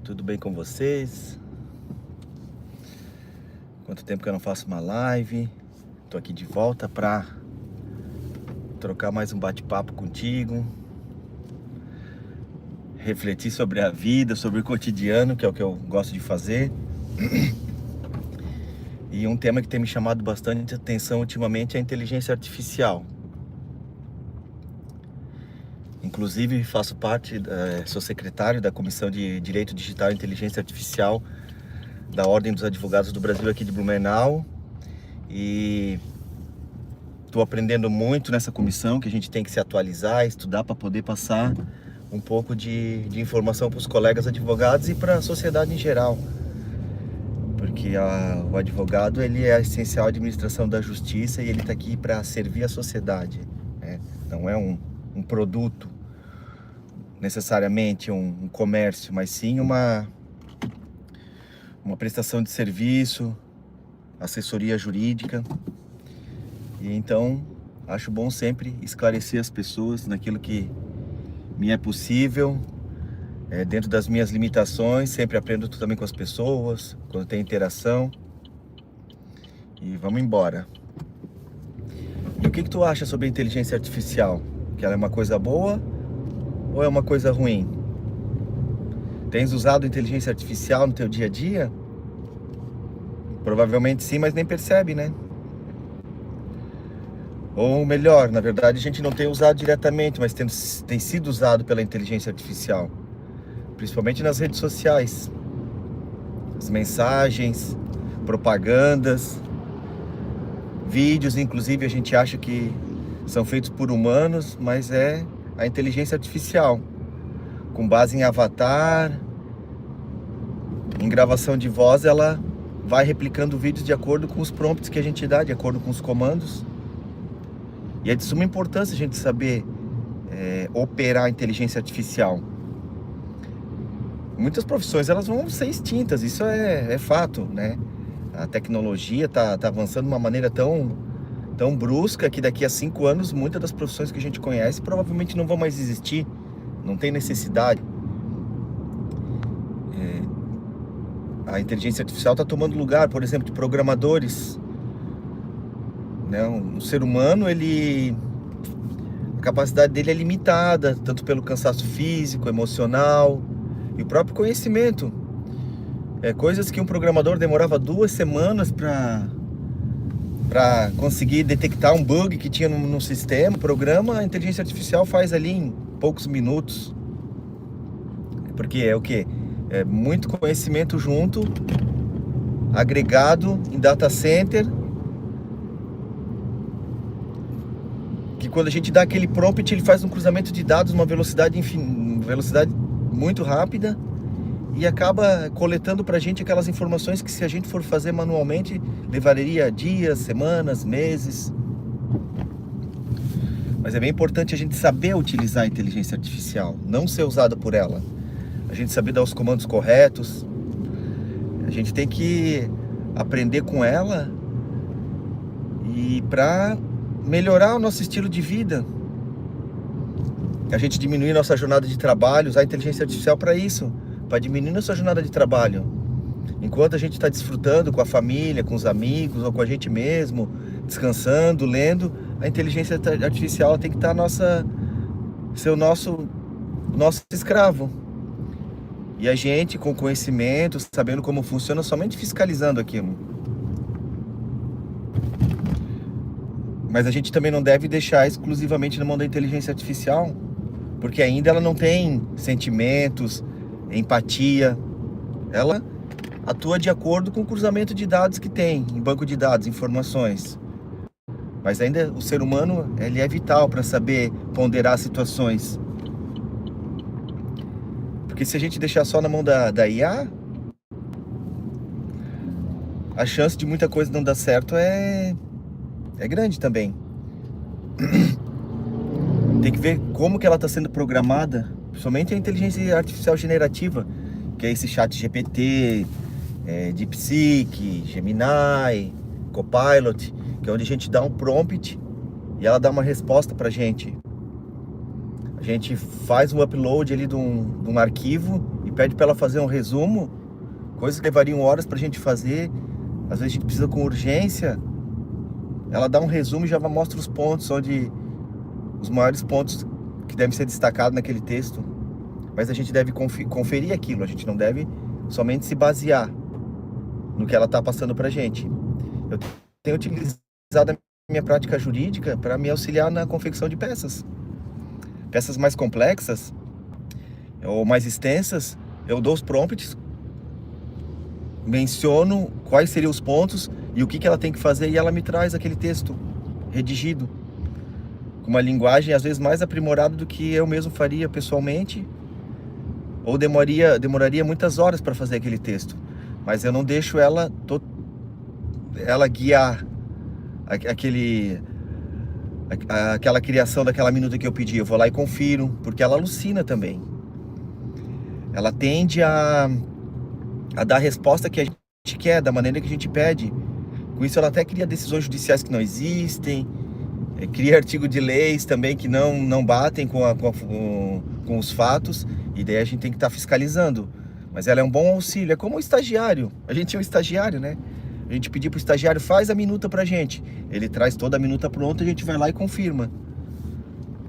Tudo bem com vocês? Quanto tempo que eu não faço uma live? Tô aqui de volta para trocar mais um bate-papo contigo, refletir sobre a vida, sobre o cotidiano, que é o que eu gosto de fazer. E um tema que tem me chamado bastante atenção ultimamente é a inteligência artificial. Inclusive faço parte, sou secretário da Comissão de Direito Digital e Inteligência Artificial da Ordem dos Advogados do Brasil aqui de Blumenau. E estou aprendendo muito nessa comissão, que a gente tem que se atualizar, estudar para poder passar um pouco de informação para os colegas advogados e para a sociedade em geral. Porque o advogado, ele é a essencial administração da justiça e ele está aqui para servir a sociedade, né? Não é um produto, necessariamente um comércio, mas sim uma prestação de serviço, assessoria jurídica. E então acho bom sempre esclarecer as pessoas naquilo que me é possível, dentro das minhas limitações. Sempre aprendo também com as pessoas, quando tem interação. E vamos embora. E o que tu acha sobre a inteligência artificial? Que ela é uma coisa boa ou é uma coisa ruim? Tens usado inteligência artificial no teu dia a dia? Provavelmente sim, mas nem percebe, né? Ou melhor, na verdade a gente não tem usado diretamente, mas tem sido usado pela inteligência artificial, principalmente nas redes sociais. As mensagens, propagandas, vídeos, inclusive a gente acha que são feitos por humanos, mas é a inteligência artificial, com base em avatar, em gravação de voz. Ela vai replicando vídeos de acordo com os prompts que a gente dá, de acordo com os comandos. E é de suma importância a gente saber operar a inteligência artificial. Muitas profissões elas vão ser extintas, isso é fato, né? A tecnologia tá avançando de uma maneira tão brusca que daqui a 5 anos muitas das profissões que a gente conhece provavelmente não vão mais existir, não tem necessidade. A inteligência artificial está tomando lugar, por exemplo, de programadores. Um ser humano, a capacidade dele é limitada, tanto pelo cansaço físico, emocional e o próprio conhecimento. Coisas que um programador demorava 2 semanas para conseguir detectar um bug que tinha no sistema, programa, a inteligência artificial faz ali em poucos minutos. Porque é o quê? É muito conhecimento junto, agregado em data center, que quando a gente dá aquele prompt, ele faz um cruzamento de dados numa velocidade muito rápida e acaba coletando pra gente aquelas informações que, se a gente for fazer manualmente, levaria dias, semanas, meses. Mas é bem importante a gente saber utilizar a inteligência artificial, não ser usada por ela. A gente saber dar os comandos corretos. A gente tem que aprender com ela e para melhorar o nosso estilo de vida, a gente diminuir nossa jornada de trabalho, usar a inteligência artificial para isso, para diminuir nossa jornada de trabalho. Enquanto a gente está desfrutando com a família, com os amigos ou com a gente mesmo, descansando, lendo, a inteligência artificial tem que estar ser o nosso escravo. E a gente, com conhecimento, sabendo como funciona, somente fiscalizando aquilo. Mas a gente também não deve deixar exclusivamente na mão da inteligência artificial, porque ainda ela não tem sentimentos, empatia. Ela atua de acordo com o cruzamento de dados que tem em banco de dados, informações. Mas ainda o ser humano, ele é vital para saber ponderar situações. Porque se a gente deixar só na mão da IA, a chance de muita coisa não dar certo é grande também. Tem que ver como que ela está sendo programada, principalmente a inteligência artificial generativa, que é esse chat GPT, DeepSeek, Gemini, Copilot, que é onde a gente dá um prompt e ela dá uma resposta pra gente. A gente faz um upload ali de um arquivo e pede para ela fazer um resumo, coisas que levariam horas pra gente fazer. Às vezes a gente precisa com urgência. Ela dá um resumo e já mostra os pontos, os maiores pontos que devem ser destacados naquele texto. Mas a gente deve conferir aquilo, a gente não deve somente se basear no que ela está passando pra gente. Eu tenho utilizado a minha prática jurídica para me auxiliar na confecção de peças mais complexas ou mais extensas. Eu dou os prompts, menciono quais seriam os pontos e o que ela tem que fazer, e ela me traz aquele texto redigido com uma linguagem às vezes mais aprimorada do que eu mesmo faria pessoalmente, ou demoraria muitas horas para fazer aquele texto. Mas eu não deixo ela guiar aquela criação daquela minuta que eu pedi. Eu vou lá e confiro, porque ela alucina também. Ela tende a dar a resposta que a gente quer, da maneira que a gente pede. Com isso ela até cria decisões judiciais que não existem, cria artigo de leis também que não batem com os fatos, e daí a gente tem que estar fiscalizando. Mas ela é um bom auxílio, é como um estagiário. A gente é um estagiário, né? A gente pedir pro estagiário, faz a minuta pra gente. Ele traz toda a minuta pronta, a gente vai lá e confirma.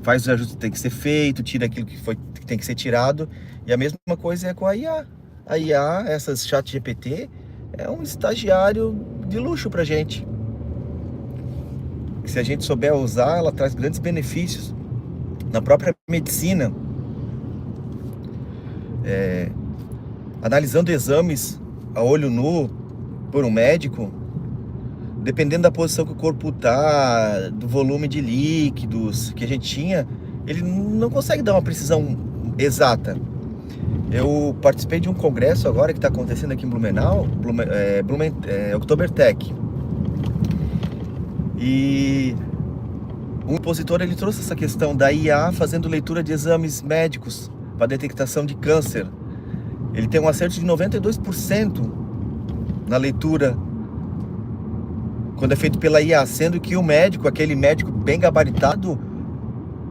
Faz os ajustes que tem que ser feito, tira aquilo que tem que ser tirado. E a mesma coisa é com a IA. A IA, essas chat GPT, é um estagiário de luxo pra gente. Se a gente souber usar, ela traz grandes benefícios. Na própria medicina, analisando exames a olho nu por um médico, dependendo da posição que o corpo tá, do volume de líquidos que a gente tinha, ele não consegue dar uma precisão exata. Eu participei de um congresso agora que está acontecendo aqui em Blumenau, Oktobertech. E um expositor, ele trouxe essa questão da IA fazendo leitura de exames médicos para detectação de câncer. Ele tem um acerto de 92% na leitura quando é feito pela IA, sendo que o médico, aquele médico bem gabaritado,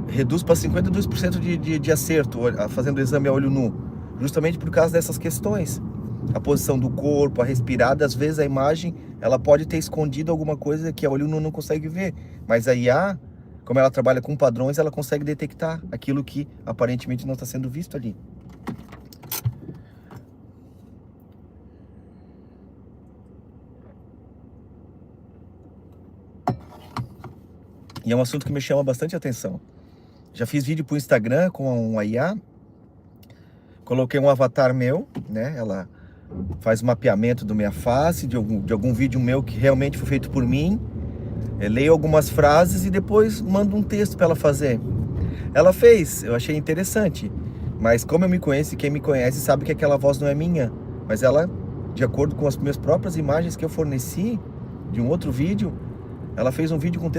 reduz para 52% de acerto fazendo o exame a olho nu, justamente por causa dessas questões. A posição do corpo, a respirada, às vezes a imagem ela pode ter escondido alguma coisa que a olho nu não consegue ver, mas a IA, como ela trabalha com padrões, ela consegue detectar aquilo que aparentemente não está sendo visto ali. E é um assunto que me chama bastante atenção. Já fiz vídeo para o Instagram com a IA, coloquei um avatar meu, né? Ela faz mapeamento da minha face, de algum vídeo meu que realmente foi feito por mim. Eu leio algumas frases e depois mando um texto para ela fazer. Ela fez, eu achei interessante, mas como eu me conheço e quem me conhece sabe que aquela voz não é minha, mas ela, de acordo com as minhas próprias imagens que eu forneci de um outro vídeo, ela fez um vídeo com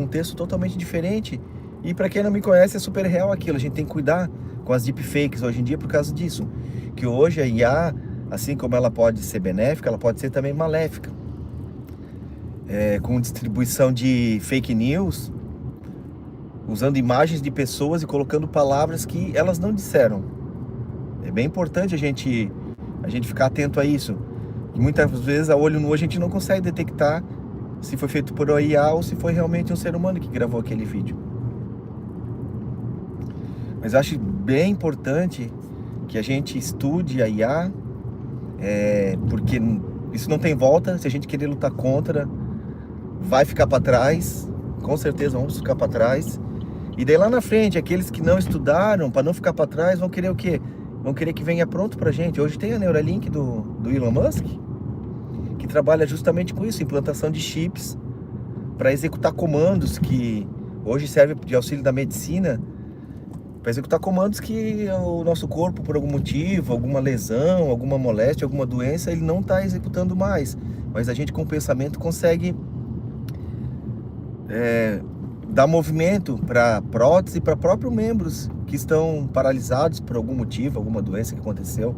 texto totalmente diferente. E para quem não me conhece, é super real aquilo. A gente tem que cuidar com as deepfakes hoje em dia por causa disso. Que hoje a IA, assim como ela pode ser benéfica, ela pode ser também maléfica. Com distribuição de fake news, usando imagens de pessoas e colocando palavras que elas não disseram. É bem importante a gente ficar atento a isso. E muitas vezes, a olho nu, a gente não consegue detectar se foi feito por uma IA ou se foi realmente um ser humano que gravou aquele vídeo. Mas eu acho bem importante que a gente estude a IA, porque isso não tem volta. Se a gente querer lutar contra, vai ficar para trás, com certeza vamos ficar para trás. E daí lá na frente, aqueles que não estudaram, para não ficar para trás, vão querer o quê? Vão querer que venha pronto pra gente. Hoje tem a Neuralink do Elon Musk, que trabalha justamente com isso, implantação de chips para executar comandos, que hoje serve de auxílio da medicina, para executar comandos que o nosso corpo, por algum motivo, alguma lesão, alguma moléstia, alguma doença, ele não está executando mais. Mas a gente com o pensamento consegue dar movimento para prótese, para próprios membros que estão paralisados por algum motivo, alguma doença que aconteceu.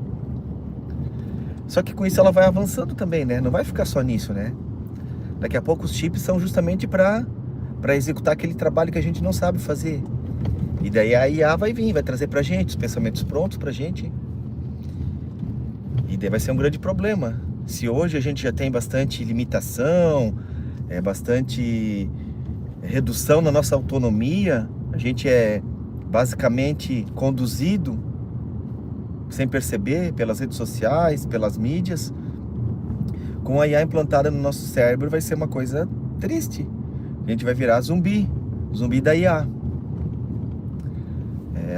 Só que com isso ela vai avançando também, né? Não vai ficar só nisso, né? Daqui a pouco os chips são justamente para executar aquele trabalho que a gente não sabe fazer. E daí a IA vai vir, vai trazer pra gente os pensamentos prontos pra gente. E daí vai ser um grande problema. Se hoje a gente já tem bastante limitação, bastante redução na nossa autonomia, a gente é basicamente conduzido sem perceber pelas redes sociais, pelas mídias. Com a IA implantada no nosso cérebro vai ser uma coisa triste. A gente vai virar zumbi da IA.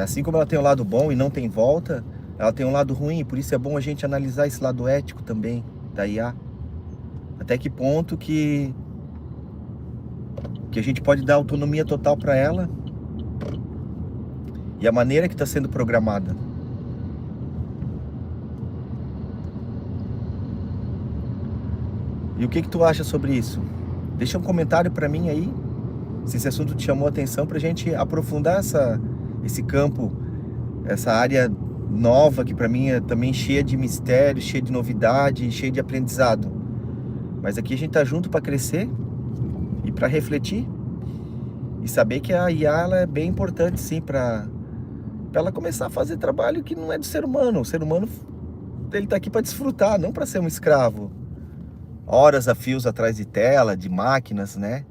Assim como ela tem um lado bom e não tem volta, ela tem um lado ruim, por isso é bom a gente analisar esse lado ético também da IA. Até que ponto que a gente pode dar autonomia total para ela e a maneira que está sendo programada. E o que tu acha sobre isso? Deixa um comentário para mim aí, se esse assunto te chamou a atenção, para a gente aprofundar esse campo, essa área nova que para mim é também cheia de mistério, cheia de novidade, cheia de aprendizado. Mas aqui a gente tá junto para crescer e para refletir e saber que a IA ela é bem importante sim para ela começar a fazer trabalho que não é do ser humano. O ser humano ele tá aqui para desfrutar, não para ser um escravo. Horas a fios atrás de tela, de máquinas, né?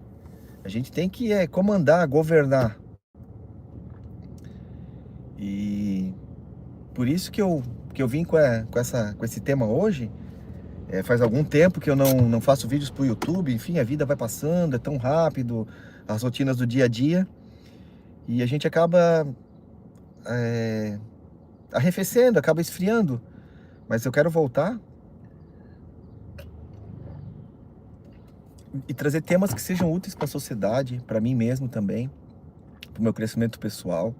A gente tem que comandar, governar. E por isso que eu vim com esse tema hoje. Faz algum tempo que eu não faço vídeos pro YouTube. Enfim, a vida vai passando, é tão rápido, as rotinas do dia a dia. E a gente acaba arrefecendo, acaba esfriando. Mas eu quero voltar e trazer temas que sejam úteis para a sociedade, para mim mesmo também, para o meu crescimento pessoal,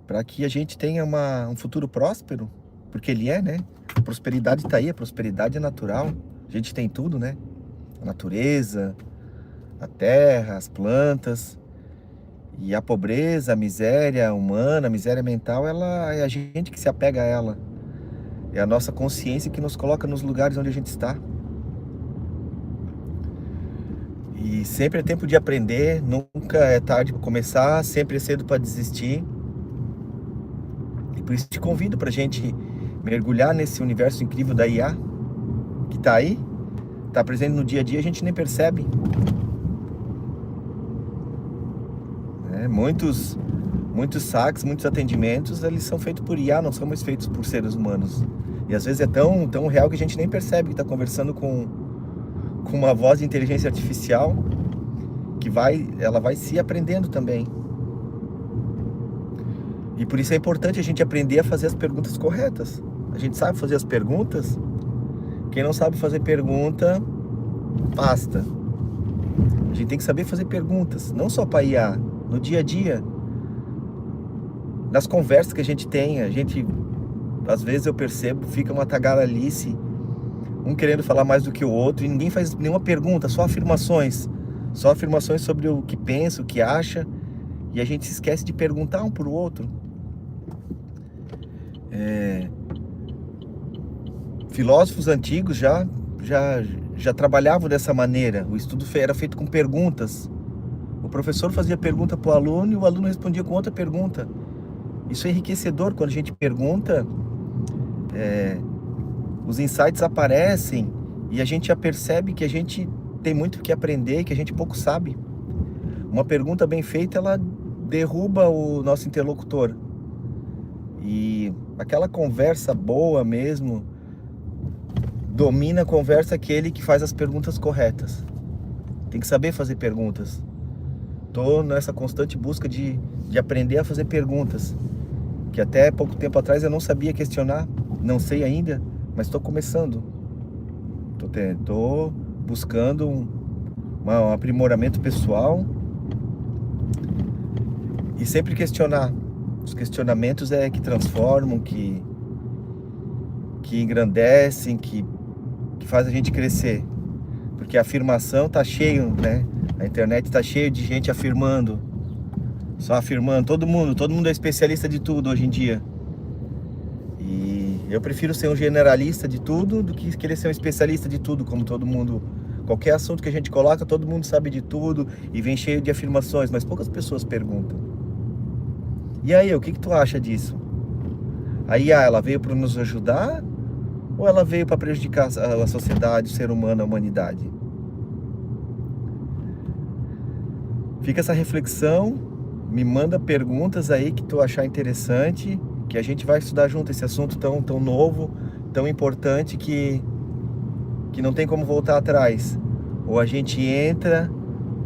para que a gente tenha um futuro próspero, porque ele né? A prosperidade está aí, a prosperidade é natural, a gente tem tudo, né? A natureza, a terra, as plantas, e a pobreza, a miséria humana, a miséria mental, ela é a gente que se apega a ela, é a nossa consciência que nos coloca nos lugares onde a gente está. E sempre é tempo de aprender, nunca é tarde para começar, sempre é cedo para desistir. E por isso te convido para a gente mergulhar nesse universo incrível da IA, que está aí, está presente no dia a dia, a gente nem percebe. Muitos saques, muitos atendimentos, eles são feitos por IA, não são mais feitos por seres humanos. E às vezes é tão real que a gente nem percebe que está conversando com uma voz de inteligência artificial que ela vai se aprendendo também. E por isso é importante a gente aprender a fazer as perguntas corretas. A gente sabe fazer as perguntas. Quem não sabe fazer pergunta, basta. A gente tem que saber fazer perguntas, não só para IA, no dia a dia, nas conversas que a gente tem. Às vezes eu percebo, fica uma tagarelice, um querendo falar mais do que o outro, e ninguém faz nenhuma pergunta, só afirmações sobre o que pensa, o que acha, e a gente se esquece de perguntar um pro outro. Filósofos antigos já trabalhavam dessa maneira. O estudo era feito com perguntas. O professor fazia pergunta para o aluno e o aluno respondia com outra pergunta. Isso é enriquecedor. Quando a gente pergunta, os insights aparecem e a gente já percebe que a gente tem muito que aprender, que a gente pouco sabe. Uma pergunta bem feita, ela derruba o nosso interlocutor. E aquela conversa boa mesmo, domina a conversa aquele que faz as perguntas corretas. Tem que saber fazer perguntas. Tô nessa constante busca de aprender a fazer perguntas, que até pouco tempo atrás eu não sabia questionar, não sei ainda, mas estou começando. Tô buscando um aprimoramento pessoal e sempre questionar. Os questionamentos que transformam, que engrandecem, que faz a gente crescer. Porque a afirmação tá cheio, né? A internet tá cheia de gente afirmando. Só afirmando. Todo mundo é especialista de tudo hoje em dia. E eu prefiro ser um generalista de tudo do que querer ser um especialista de tudo, como todo mundo. Qualquer assunto que a gente coloca, todo mundo sabe de tudo e vem cheio de afirmações, mas poucas pessoas perguntam. E aí, o que tu acha disso? A IA, ela veio para nos ajudar ou ela veio para prejudicar a sociedade, o ser humano, a humanidade? Fica essa reflexão, me manda perguntas aí que tu achar interessante, que a gente vai estudar junto esse assunto tão novo, tão importante que não tem como voltar atrás. Ou a gente entra,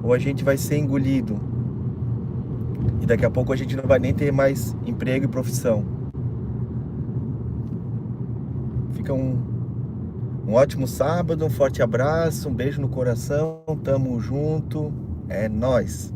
ou a gente vai ser engolido. E daqui a pouco a gente não vai nem ter mais emprego e profissão. Fica um ótimo sábado, um forte abraço, um beijo no coração, tamo junto, é nóis!